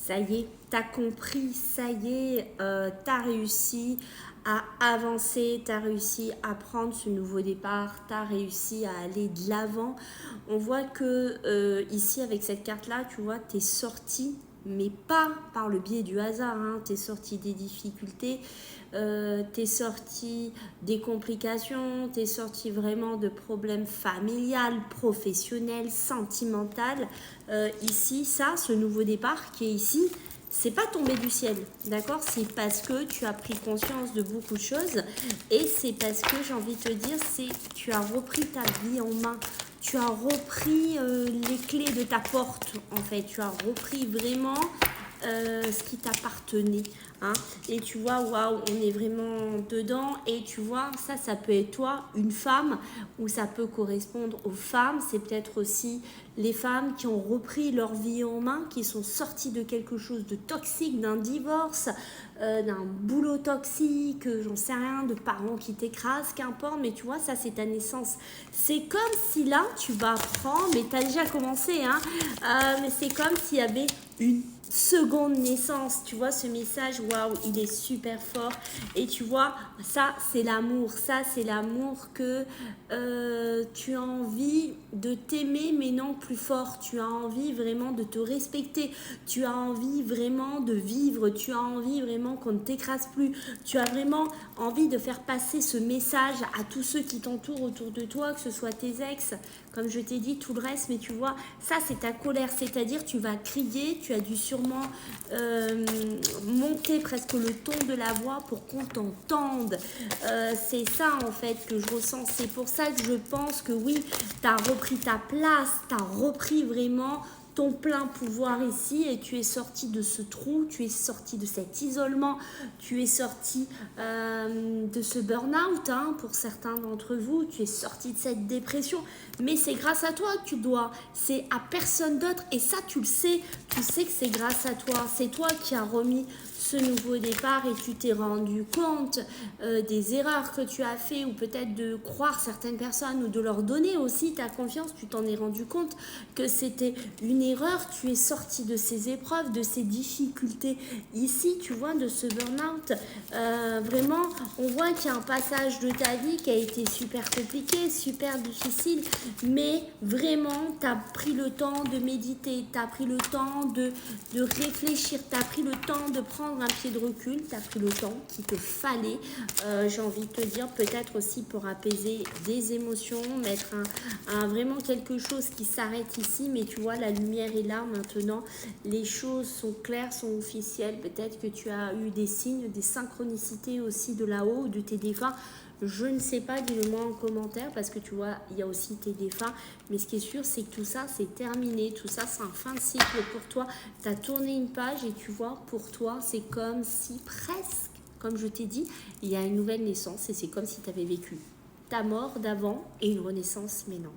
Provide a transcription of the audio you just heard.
Ça y est, t'as compris, ça y est, t'as réussi à avancer, t'as réussi à prendre ce nouveau départ, t'as réussi à aller de l'avant. On voit que ici, avec cette carte-là, tu vois, t'es sorti, mais pas par le biais du hasard, hein. T'es sorti des difficultés, t'es sorti des complications, t'es sorti vraiment de problèmes familiales, professionnels, sentimentaux. Ici, ça, ce nouveau départ qui est ici, c'est pas tombé du ciel, d'accord? C'est parce que tu as pris conscience de beaucoup de choses et c'est parce que j'ai envie de te dire, c'est tu as repris ta vie en main. Tu as repris les clés de ta porte, en fait. Tu as repris vraiment ce qui t'appartenait. Hein. Et tu vois, waouh, on est vraiment dedans. Et tu vois, ça peut être toi, une femme, ou ça peut correspondre aux femmes. C'est peut-être aussi les femmes qui ont repris leur vie en main, qui sont sorties de quelque chose de toxique, d'un divorce, d'un boulot toxique, j'en sais rien, de parents qui t'écrasent, qu'importe. Mais tu vois, ça, c'est ta naissance. C'est comme si là, tu vas apprendre, mais tu as déjà commencé, hein, mais c'est comme s'il y avait une seconde naissance, tu vois, ce message, waouh, il est super fort. Et tu vois, ça c'est l'amour, que tu as envie de t'aimer, mais non plus fort. Tu as envie vraiment de te respecter, tu as envie vraiment de vivre, tu as envie vraiment qu'on ne t'écrase plus, tu as vraiment envie de faire passer ce message à tous ceux qui t'entourent autour de toi, que ce soit tes ex, comme je t'ai dit, tout le reste. Mais tu vois, ça c'est ta colère, c'est-à-dire tu vas crier, tu as dû sûrement monter presque le ton de la voix pour qu'on t'entende. C'est ça en fait que je ressens. C'est pour ça que je pense que oui, tu as repris ta place, tu as repris vraiment ton plein pouvoir ici et tu es sorti de ce trou, tu es sorti de cet isolement, tu es sorti de ce burn-out, hein, pour certains d'entre vous, tu es sorti de cette dépression, mais c'est grâce à toi que tu dois, c'est à personne d'autre et ça tu le sais, tu sais que c'est grâce à toi, c'est toi qui as remis ce nouveau départ et tu t'es rendu compte des erreurs que tu as fait ou peut-être de croire certaines personnes ou de leur donner aussi ta confiance, tu t'en es rendu compte que c'était une erreur, tu es sorti de ces épreuves, de ces difficultés ici, tu vois, de ce burn-out. Vraiment, on voit qu'il y a un passage de ta vie qui a été super compliqué, super difficile, mais vraiment, tu as pris le temps de méditer, tu as pris le temps de réfléchir, tu as pris le temps de prendre un pied de recul, tu as pris le temps qu'il te fallait, j'ai envie de te dire, peut-être aussi pour apaiser des émotions, mettre vraiment quelque chose qui s'arrête ici, mais tu vois, la lumière est là maintenant, les choses sont claires, sont officielles, peut-être que tu as eu des signes, des synchronicités aussi de là-haut, de tes défunts. Je ne sais pas, dis-le moi en commentaire parce que tu vois, il y a aussi tes défunts. Mais ce qui est sûr, c'est que tout ça, c'est terminé. Tout ça, c'est un fin de cycle pour toi. Tu as tourné une page et tu vois, pour toi, c'est comme si presque, comme je t'ai dit, il y a une nouvelle naissance et c'est comme si tu avais vécu ta mort d'avant et une renaissance maintenant.